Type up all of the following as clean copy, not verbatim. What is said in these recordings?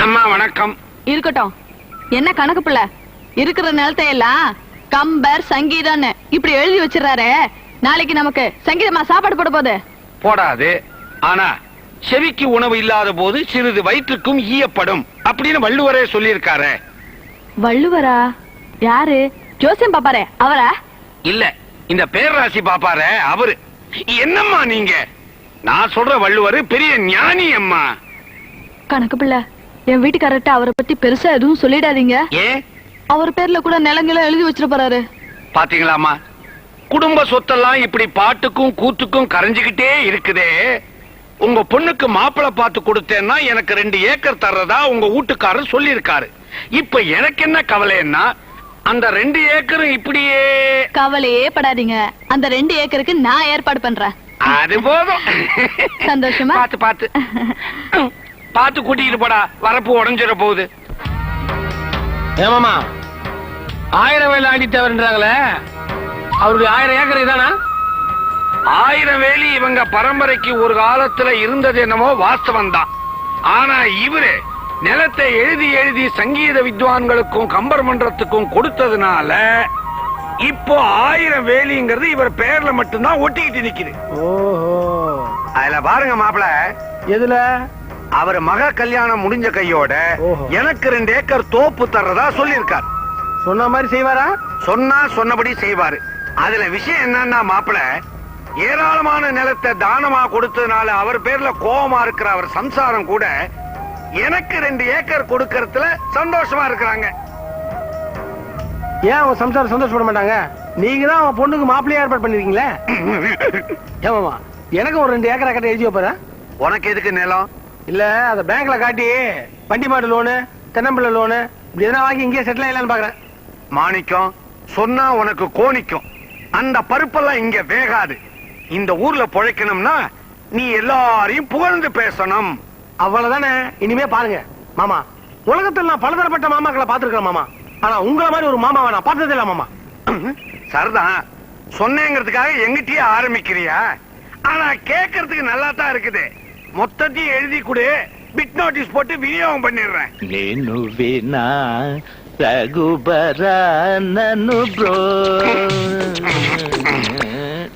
அம்மா வணக்கம். இருக்கட்டும். என்ன கணக்கு பிள்ளை இருக்கிற நிலத்தை எல்லாம் கம்பர் சங்கீதம் இப்படி எழுதி வச்சிடறாரு. நாளைக்கு நமக்கு சங்கீதமா சாப்பாடு போட போகுது? போடாது. ஆனா செவிக்கு உணவு இல்லாத போது சிறிது வயிற்றுக்கும் ஈயப்படும் அப்படின்னு வள்ளுவரே சொல்லியிருக்காரு. வள்ளுவரா? யாரு? ஜோசியம் பாப்பாரே அவரா? இல்ல, இந்த பேரராசி பாப்பாரு அவரு. என்னம்மா நீங்க? நான் சொல்ற வள்ளுவர் பெரிய ஞானி அம்மா. கணக்கு பிள்ளை, என் வீட்டுக்காரர்ட்ட அவரை பத்தி பெருசா எதுவும் சொல்லிடாதீங்க. ஏன்? அவர் பேர்ல கூட நிலங்களை எழுதி வச்சிட்டு போறாரு. பாத்தீங்களாமா, குடும்ப சொத்தெல்லாம் இப்படி பாட்டுக்கும் கூத்துக்கும் கரைஞ்சுகிட்டே இருக்குதே. உங்க பொண்ணுக்கு மாப்பிளை பார்த்து கொடுத்தேன்னா எனக்கு 2 ஏக்கர் தர்றதா உங்க வீட்டுக்காரர் சொல்லியிருக்காரு. இப்ப எனக்கு என்ன கவலைன்னா, அந்த 2 ஏக்கரும் இப்படியே. கவலையே படாதீங்க, அந்த 2 ஏக்கருக்கு நான் ஏற்பாடு பண்றேன். அது போதும். சந்தோஷமா? பாத்து பாத்து பாத்து கூட்டிட்டு போடா, வரப்பு உடஞ்சிட போகுது. ஏமாமா 1000 வேலை ஆடித்தவர்ன்றாங்களே, அவருடைய 1000 ஏக்கர் இதானா? 1000 வேலி இவங்க பரம்பரைக்கு ஒரு காலத்துல இருந்தது என்னமோ வாஸ்தவம் தான். ஆனா இவரு நிலத்தை எழுதி எழுதி சங்கீத வித்வான்களுக்கும் கம்பர் மன்றத்துக்கும் கொடுத்ததுனால இப்போ 1000 வேலிங்கிறது இவர் பேர்ல மட்டும்தான் ஒட்டிக்கிட்டு நிக்குது. ஓஹோ, அதுல பாருங்க மாப்பிள, எதுல? அவர் மக கல்யாணம் முடிஞ்ச கையோட எனக்கு 2 ஏக்கர் தோப்பு தர்றதா சொல்லியிருக்கார். சொன்ன மாதிரி செய்வாரா? சொன்னா சொன்னபடி செய்வாரு. அதுல விஷயம் என்னன்னா மாப்பிள, ஏராளமான நிலத்தை தானமா கொடுத்ததுனால அவர் பேர்ல கோபமா இருக்கிற அவர் சம்சாரம் கூட எனக்கு 2 ஏக்கர் கொடுக்கறதுல சந்தோஷமா இருக்கிறாங்க. ஏன் அவன் சம்சாரம் சந்தோஷப்பட மாட்டாங்க? நீங்க தான் அவன் பொண்ணுக்கு மாப்பிள்ளையா ஏற்பாடு பண்ணிருக்கீங்களே. ஏமாமா, எனக்கு ஒரு 2 ஏக்கரை கட்ட எழுதி வைப்பாரு. உனக்கு எதுக்கு நிலம்? இல்ல, அத பேங்க்ல காட்டி வண்டி மாட்டு லோனு, தென்னம்பிள்ளை லோனு இப்படி எதனா வாங்கி இங்கே செட்டில் ஆகலான்னு பாக்குறேன். மாணிக்கம், சொன்னா உனக்கு கோணிக்கும். அந்த பருப்பெல்லாம் இங்க வேகாது. இந்த ஊர்ல பொழைக்கணும்னா நீ எல்லாரையும் புகழ்ந்து பேசணும். அவ்வளவுதானே. இனிமே பாருங்க மாமா, உலகத்தில் நான் பலதரப்பட்ட மாமாக்களை பாத்துருக்கேன் மாமா. ஆனா உங்களை மாதிரி ஒரு மாமாவை நான் பார்த்ததே இல்ல மாமா. சரிதான், சொன்னேங்கிறதுக்காக எங்கிட்டயே ஆரம்பிக்கிறியா? ஆனா கேட்கறதுக்கு நல்லா தான் இருக்குது. மொத்தத்தையும் எழுதி கொடு, பிட் நோட்டீஸ் போட்டு விநியோகம் பண்ணிடுறேன்.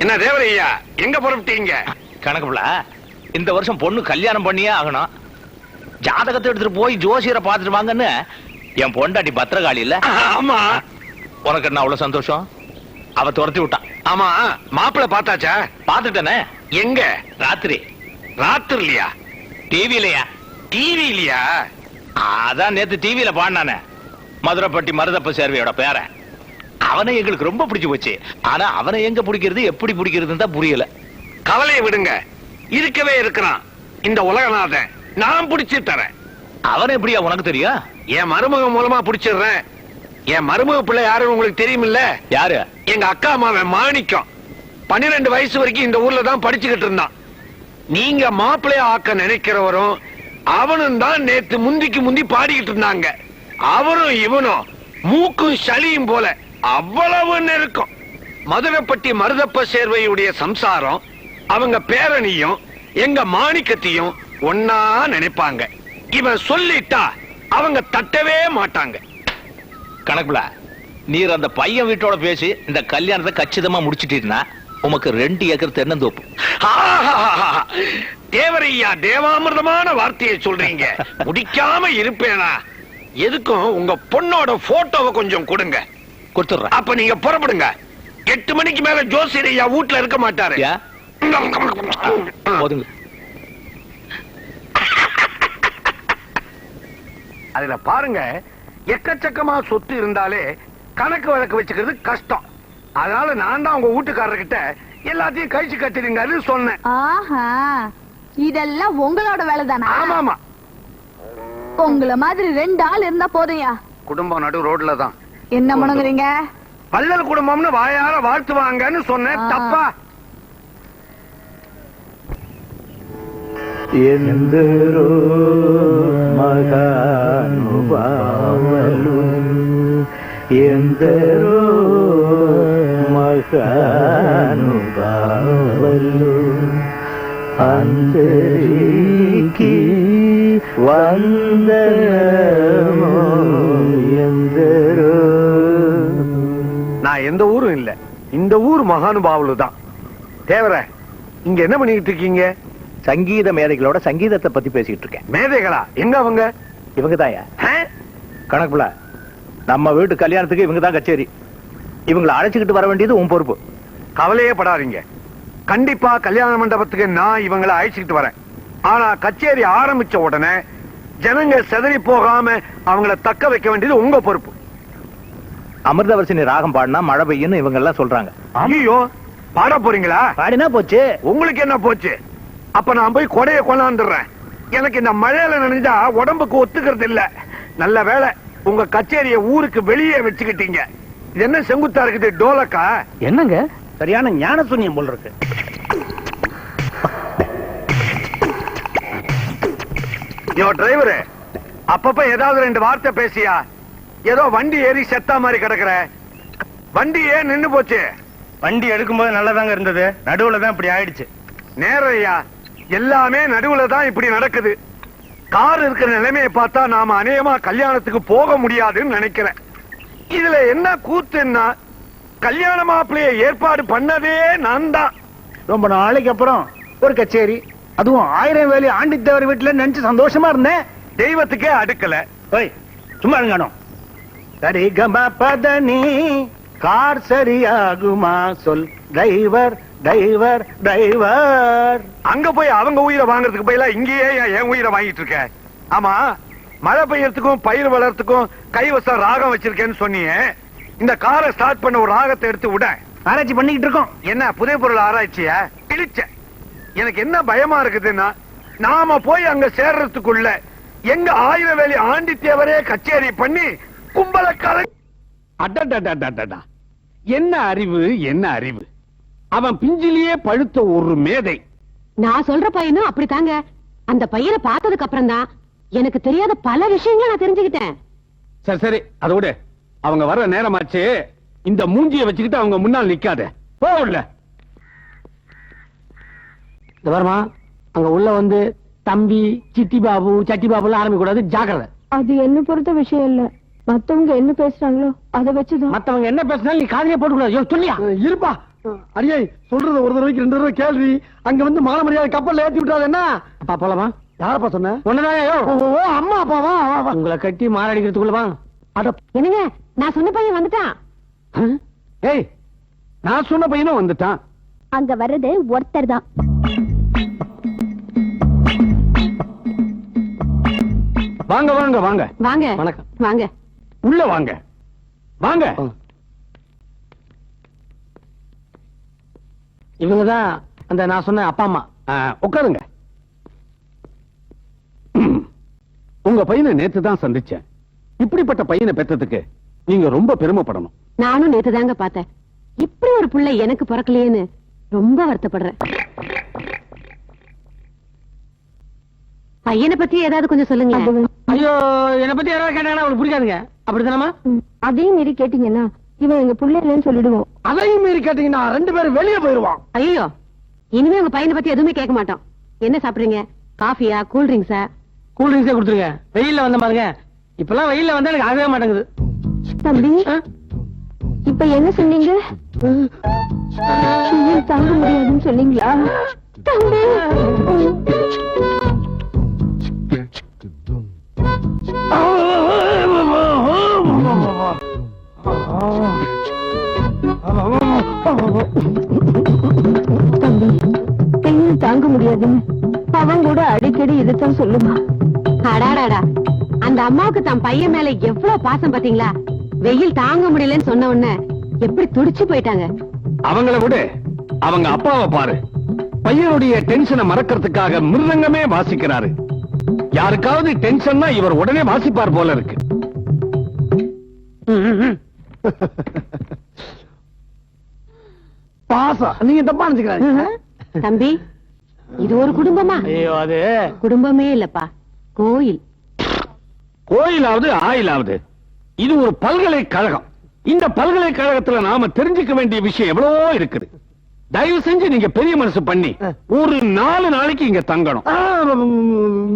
என்ன தேவரையா, எங்க புறப்பட்டீங்க? கணக்குல இந்த வருஷம் பொண்ணு கல்யாணம் பண்ணியே ஆகணும். ஜாதகத்தை எடுத்துட்டு போய் ஜோசியரை பாத்துட்டு வாங்கன்னு என் பொண்டாட்டி பத்திரகாளி இல்ல. ஆமா. உனக்கு என்ன அவ்வளவு சந்தோஷம்? அவ துரத்தி விட்டான். ஆமா, மாப்பிள்ள பார்த்தாச்சா? பாத்துட்டேனே. எங்க? ராத்திரி. ராத்திரிலையா? டிவிலையா? டிவிலையா? அதான் நேத்து டிவியில பாடினானே, மதுரைப்பட்டி மருதப்ப சேர்வையோட பேரன். அவனை எங்களுக்கு ரொம்ப பிடிச்சு போச்சு. ஆனா அவனை எங்க பிடிக்கிறது, எப்படி பிடிக்கிறதுன்னு தான் புரியல. கவலையை விடுங்க, இருக்கவே இருக்கிறான் இந்த உலகநாதன். நான் பிடிச்சு தரேன். அவனை எப்படியா உனக்கு தெரியும்? என் மருமக மூலமா பிடிச்சிடுறேன். என் மருமக பிள்ளை யாருன்னு உங்களுக்கு தெரியுமில்ல? யாரு? எங்க அக்கா அம்மாவன் மாணிக்கம். 12 வயசு வரைக்கும் இந்த ஊர்ல தான் படிச்சுக்கிட்டு இருந்தான். நீங்க மாப்பிள்ளைய ஆக்க நினைக்கிறவரும் அவனும் தான் நேத்து முந்திக்கு முந்தி பாடிக்கிட்டு இருந்தாங்க. அவரும் இவனும் மூக்கும் சளியும் போல அவ்வளவு நெருக்கம். மதுரைப்பட்டி மருதப்ப சேர்வையுடைய சம்சாரம் அவங்க பேரனியும் எங்க மாணிக்கத்தையும் ஒன்னா நினைப்பாங்க. இவன் சொல்லிட்டா அவங்க தட்டவே மாட்டாங்க. கணக்குல நீர் அந்த பையன் வீட்டோட பேசி இந்த கல்யாணத்தை கச்சிதமா முடிச்சிட்டீங்கன்னா உமக்கு 2 ஏக்கர் தென்னந்தோப்பு. தேவரையா, தேவாமிர்தமான வார்த்தையை சொல்றீங்க. முடிக்காம இருப்பேனா? எதுக்கும் உங்க பொண்ணோட போட்டோவை கொஞ்சம் கொடுங்க. கொடுத்துடுறேன். அப்ப நீங்க புறப்படுங்க. 8 மணிக்கு மேல ஜோசியரையா வீட்டுல இருக்க மாட்டாரு. போதுங்க. அதுல பாருங்க, எக்கச்சக்கமா சொத்து இருந்தாலே கணக்கு வழக்கு வச்சுக்கிறது கஷ்டம். அதனால நான் தான் உங்க வீட்டுக்காரர்கிட்ட எல்லாத்தையும் கழிச்சு கட்டிடுங்கன்னு சொன்னேன். ஆஹா, இதெல்லாம் உங்களோட வேலை தானா? ஆமாமா. உங்கள மாதிரி 2 ஆள் இருந்தா போதும்யா. குடும்பம் நடு ரோட்ல தான். என்ன பண்ணுங்கறீங்க? வள்ளல் குடும்பம்னு வாயார வாழ்த்துவாங்கன்னு சொன்னேன். தப்பா? ఎందరో మహానుభావులు ఎందరో మహానుభావులు అందరికీ நான் எந்த ஊரும் இல்ல, இந்த ஊர் மகானுபாவுல தான். தேவர, இங்க என்ன பண்ணிட்டு இருக்கீங்க? சங்கீத மேதைகளோட சங்கீதத்தை பத்தி பேசிட்டு இருக்கேன். மேதைகளா? எங்க அவங்க? இவங்கதாயா கணக்குல நம்ம வீட்டு கல்யாணத்துக்கு இவங்க தான் கச்சேரி. இவங்களை அழைச்சுக்கிட்டு வர வேண்டியது உன் பொறுப்பு. கவலையே படாதீங்க, கண்டிப்பா கல்யாண மண்டபத்துக்கு நான் இவங்களை அழைச்சிக்கிட்டு வரேன். ஆனா கச்சேரி ஆரம்பிச்ச உடனே ஜனங்க செதறி போகாம அவங்கள தக்க வைக்க வேண்டியது உங்க பொறுப்பு. அமிர்தவர்ஷினி ராகம் பாடினா மழை பெய்யும்னு இவங்க எல்லாம் சொல்றாங்க. ஐயோ, பாட போறீங்களா? பாடினா போச்சு. உங்களுக்கு என்ன போச்சு? அப்ப நான் போய் கொடையை கொண்டாந்துடுறேன். எனக்கு இந்த மழையில நினைஞ்சா உடம்புக்கு ஒத்துக்கிறது இல்ல. நல்ல வேளை உங்க கச்சேரிய ஊருக்கு வெளியே வச்சுக்கிட்டீங்க. இது என்ன செங்குத்தா இருக்குது? டோலக்கா? என்னங்க சரியான ஞான சூன்யம் போல் இருக்கு. யோ டிரைவரு, அப்பப்ப ஏதாவது ரெண்டு வார்த்தை பேசியா? ஏதோ வண்டி ஏறி செத்தா மாதிரி கிடக்குற. வண்டி ஏன் நின்னு போச்சு? வண்டி எடுக்கும்போது நல்லதாங்க இருந்தது, நடுவுல தான் இப்படி ஆயிடுச்சு. நேரையா, எல்லாமே நடுவுல தான் இப்படி நடக்குது. கார் இருக்கிற நிலைமையை பார்த்தா நாம அநேகமா கல்யாணத்துக்கு போக முடியாதுன்னு நினைக்கிறேன். இதுல என்ன கூத்துன்னா, கல்யாண மாப்பிள்ளைய ஏற்பாடு பண்ணதே நான் தான். ரொம்ப நாளைக்கு அப்புறம் ஒரு கச்சேரி, அதுவும் 1000 வேலி ஆண்டித்தவர் வீட்டுல நினைச்சு சந்தோஷமா இருந்தேன். தெய்வத்துக்கே அடுக்கல. ஓய், சும்மா இருங்கணும். சரி கம பதனி கார் சரியாகுமா சொல் டிரைவர் டிரைவர் டிரைவர். அங்க போய் அவங்க உயிரை வாங்குறதுக்கு பதிலா இங்கேயே என் உயிரை வாங்கிட்டு இருக்க. ஆமா, மழை பெய்யறதுக்கும் பயிர் வளர்றதுக்கும் கைவசம் ராகம் வச்சிருக்கேன்னு சொன்னீங்க. இந்த காரை ஸ்டார்ட் பண்ண ஒரு ராகத்தை எடுத்து விட. ஆராய்ச்சி பண்ணிக்கிட்டு இருக்கோம். என்ன புதிய பொருள் ஆராய்ச்சியா? கிழிச்ச. எனக்கு என்ன பயமா இருக்குதுன்னா, நாம போய் அங்க சேர்றதுக்குள்ள எங்க 1000 வேலி ஆண்டித்தேவரே கச்சேரி பண்ணி கும்பல கலை. அடடடடடடா, என்ன அறிவு, என்ன அறிவு! அவன் பிஞ்சிலேயே பழுத்த ஒரு மேதை. நான் சொல்ற பையனும் அப்படித்தாங்க. அந்த பையனை பார்த்ததுக்கு அப்புறம் தான் எனக்கு தெரியாத பல விஷயங்களை நான் தெரிஞ்சுக்கிட்டேன். சரி சரி, அதோட அவங்க வர்ற நேரமாச்சு. இந்த மூஞ்சியை வச்சுக்கிட்டு அவங்க முன்னால் நிக்காத. போகல இந்த வருமா அங்க உள்ள வந்து தம்பி சிட்டி பாபு சட்டி பாபு ஆரம்பிக்க கூடாது, ஜாக்கிரதை. அது என்ன பொறுத்த விஷயம் இல்ல, மத்தவங்க என்ன பேசுறாங்களோ அதை வச்சுதான். மத்தவங்க என்ன பேசினாலும் நீ காதலே போட்டுக்கூடாது. சொல்லியா இருப்பா. அடியே சொல்றது ஒரு தடவைக்கு 2 தடவை கேள்வி. அங்க வந்து மான மரியாதை கப்பல்ல ஏத்தி விட்டாது. என்ன அப்பா போலாமா? யாரப்பா சொன்ன? ஒண்ணுதான். அம்மா அப்பாவா? உங்களை கட்டி மாரடிக்கிறதுக்குள்ளவா? என்னங்க, நான் சொன்ன பையன் வந்துட்டான். ஏய், நான் சொன்ன பையனும் வந்துட்டான். அங்க வர்றது ஒருத்தர் தான். வாங்க வாங்க வாங்க. வாங்க. வணக்கம். வாங்க. உள்ள வாங்க வாங்க. இவங்கதான் அந்த நான் சொன்ன அப்பா அம்மா. உட்காருங்க. உங்க பையனை நேத்து தான் சந்திச்சேன். இப்படிப்பட்ட பையனை பெற்றதுக்கு நீங்க ரொம்ப பெருமைப்படணும். நானும் நேத்து தாங்க பார்த்தேன். இப்படி ஒரு புள்ள எனக்கு பிறக்கலையேன்னு ரொம்ப வருத்தப்படுறேன். பையனை பத்தி ஏதாவது கொஞ்சம் சொல்லுங்க. ஐயோ, என்னை பத்தி யாராவது கேட்டாங்கன்னா அவங்களுக்கு பிடிக்காதுங்க. அப்படித்தானமா? அதையும் மீறி கேட்டீங்கன்னா இவன் எங்க புள்ள இல்லைன்னு சொல்லிடுவோம். அதையும் மீறி கேட்டீங்கன்னா 2 பேரும் வெளியே போயிருவான். ஐயோ, இனிமே உங்க பையனை பத்தி எதுவுமே கேட்க மாட்டோம். என்ன சாப்பிடுறீங்க? காஃபியா, கூல் ட்ரிங்க்ஸா? கூல் ட்ரிங்க்ஸே கொடுத்துருங்க. வெயில்ல வந்த பாருங்க. இப்பெல்லாம் வெயில்ல வந்தா எனக்கு ஆகவே மாட்டேங்குது. தம்பி, இப்ப என்ன சொன்னீங்க? தாங்க முடியாதுன்னு சொன்னீங்களா? தம்பி, பெயின் தாங்க முடியாதுன்னு அவன் கூட அடிக்கடி இதைத்தான் சொல்லுமா. அடாடாடா, அந்த அம்மாவுக்கு தன் பையன் மேல எவ்வளவு பாசம் பாத்தீங்களா? வெயில் தாங்க முடியலன்னு சொன்ன உடனே எப்படி துடிச்சு போயிட்டாங்க. அவங்கள விட அவங்க அப்பாவை பாரு. பையனுடைய டென்ஷனை மறக்கிறதுக்காக மிருதங்கமே வாசிக்கிறாரு. யாருக்காவது டென்ஷன்னா இவர் உடனே வாசிப்பார் போல இருக்கு. பாசம் நீங்க தப்பா நினைச்சுக்கிறாங்க. தம்பி, இது ஒரு குடும்பமா? ஐயோ, அது குடும்பமே இல்லப்பா, கோயில். கோயிலாவது ஆயிலாவது, இது ஒரு பல்கலைக்கழகம். இந்த பல்கலைக்கழகத்துல நாம தெரிஞ்சுக்க வேண்டிய விஷயம் எவ்வளவோ இருக்குது. தயவு செஞ்சு நீங்க பெரிய மனசு பண்ணி ஒரு 4 நாளைக்கு இங்க தங்கணும்.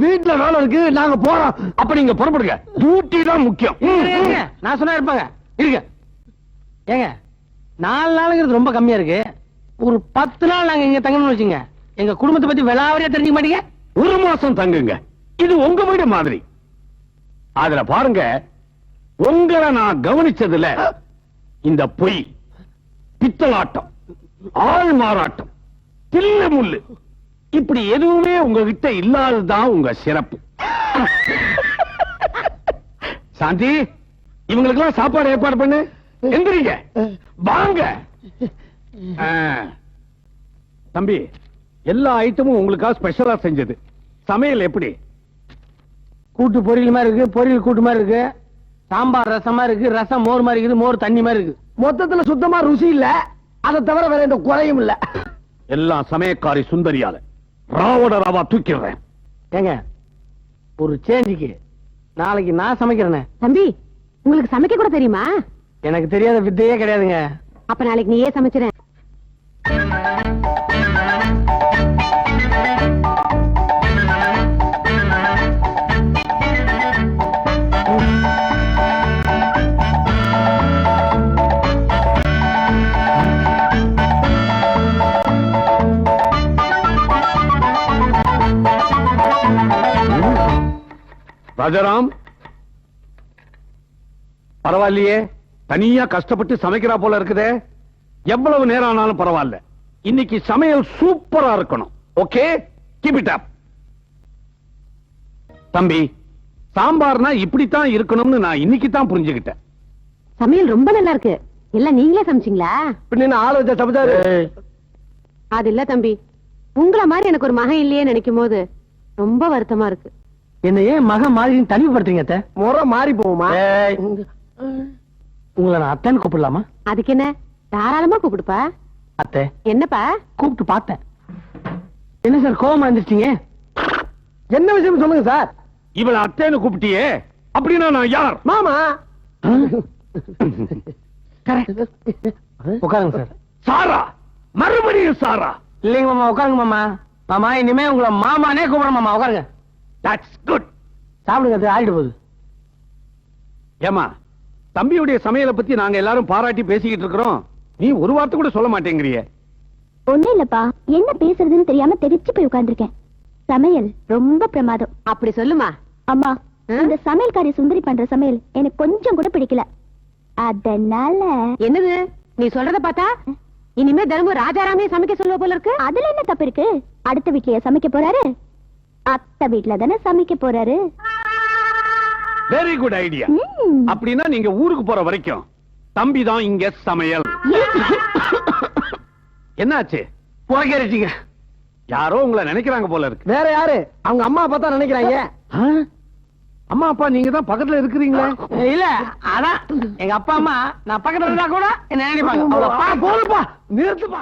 வீட்டுல வேலை இருக்கு, நாங்க போறோம். அப்ப நீங்க புறப்படுங்க, டியூட்டி தான் முக்கியம். நான் சொன்னா இருப்பாங்க இருக்க. ஏங்க 4 நாளுங்கிறது ரொம்ப கம்மியா இருக்கு. ஒரு 10 நாள் நாங்க இங்க தங்கணும்னு வச்சுங்க, எங்க குடும்பத்தை பத்தி விளாவரியா தெரிஞ்சுக்க மாட்டீங்க. 1 மாசம் தங்குங்க, இது உங்க வீடு மாதிரி. அதுல பாருங்க, உங்களை நான் கவனிச்சதுல இந்த பொய், பித்தலாட்டம், ஆள் மாறாட்டம், தில்லு முள்ளு இப்படி எதுவுமே உங்ககிட்ட இல்லாததுதான் உங்க சிறப்பு. சாந்தி, இவங்களுக்கெல்லாம் சாப்பாடு ஏற்பாடு பண்ணு. எந்திரிங்க, வாங்க. தம்பி, எல்லா ஐட்டமும் உங்களுக்காக ஸ்பெஷலா செஞ்சது. சமையல் எப்படி? கூட்டு பொரியல் மாதிரி இருக்கு, பொரியல் கூட்டு மாதிரி இருக்கு, சாம்பார் ரசமா இருக்கு, ரசம் மோர் மாதிரி இருக்குது, மோர் தண்ணி மாதிரி இருக்கு. மொத்தத்துல சுத்தமா ருசி இல்ல, அதை தவிர வேற எந்த குறையும் இல்ல. எல்லாம் சமயக்காரி சுந்தரியால ராவோட ராவா தூக்கிடுறேன். ஏங்க, ஒரு சேஞ்சுக்கு நாளைக்கு நான் சமைக்கிறேன். தம்பி, உங்களுக்கு சமைக்க கூட தெரியுமா? எனக்கு தெரியாத வித்தையே கிடையாதுங்க. அப்ப நாளைக்கு நீயே சமைச்சிட. ராஜாராம், பரவாயில்லையே, தனியா கஷ்டப்பட்டு சமைக்கிறா போல இருக்குதே. எவ்வளவு நேரம் ஆனாலும் பரவாயில்ல, இன்னைக்கு சமையல் சூப்பரா இருக்கணும். Okay, keep it up. தம்பி, சாம்பார்னா இப்படித்தான் இருக்கணும்னு நான் இன்னைக்கு தான் புரிஞ்சுக்கிட்டேன். சமையல் ரொம்ப நல்லா இருக்கு. எல்லாம் நீங்களே சமைச்சீங்களா? பின்ன ஆளு வச்ச சமைச்சாரு. அது இல்ல தம்பி, உங்களை மாதிரி எனக்கு ஒரு மகன் இல்லையே நினைக்கும் போது ரொம்ப வருத்தமா இருக்கு. என்ன ஏன் மகன் மாதிரி தனிமைப்படுத்துறீங்க? முறை மாறி போகுமா? உங்களை நான் அத்தைன்னு கூப்பிடலாமா? அதுக்கு என்ன, தாராளமா கூப்பிடுப்பா. அத்தை, என்னப்பா? கூப்பிட்டு பார்த்தேன். என்ன சார் கோவமா இருந்துட்டீங்க? என்ன விஷயம் சொல்லுங்க சார். இவளை அத்தைன்னு கூப்பிட்டியே, அப்படின்னா நான் யார்? மாமா. உட்காருங்க சார். சாரா? மறுபடியும் சாரா? இல்லைங்க மாமா, உட்காருங்க மாமா. மாமா, இனிமே உங்களை மாமானே கூப்பிடுறேன் மாமா. உட்காருங்க. That's good. சாப்பிடுங்க, அது ஆயிட்டு போகுது. ஏமா, தம்பியுடைய சமையலை பத்தி நாங்க எல்லாரும் பாராட்டி பேசிக்கிட்டு இருக்கிறோம், நீ ஒரு வார்த்தை கூட சொல்ல மாட்டேங்கிறியே. ஒண்ணும் இல்லப்பா, என்ன பேசுறதுன்னு தெரியாம தெரிச்சு போய் உட்கார்ந்திருக்கேன். சமையல் ரொம்ப பிரமாதம். அப்படி சொல்லுமா. அம்மா, இந்த சமையல்காரி சுந்தரி பண்ற சமையல் எனக்கு கொஞ்சம் கூட பிடிக்கல. அதனால என்னது நீ சொல்றத பார்த்தா இனிமே தினமும் ராஜாராமே சமைக்க சொல்லுவ போல இருக்கு. அதுல என்ன தப்பு இருக்கு? அடுத்த வீட்லயே சமைக்க போறாரு, அத்தை வீட்ல தானே சமைக்க போறாரு. Very good idea. அப்படின்னா நீங்க ஊருக்கு போற வரைக்கும் தம்பி தான் இங்க சமையல். என்னாச்சு? போகிறீங்க. யாரோ உங்களை நினைக்கிறாங்க போல இருக்கு. வேற யாரு? அவங்க அம்மா அப்பா தான் நினைக்கிறாங்க. அம்மா அப்பா நீங்க தான் பக்கத்துல இருக்கிறீங்களா? இல்ல, அதான் எங்க அப்பா அம்மா நான் பக்கத்துல இருந்தா கூட என்ன நினைப்பாங்க. போதுப்பா, நிறுத்துப்பா.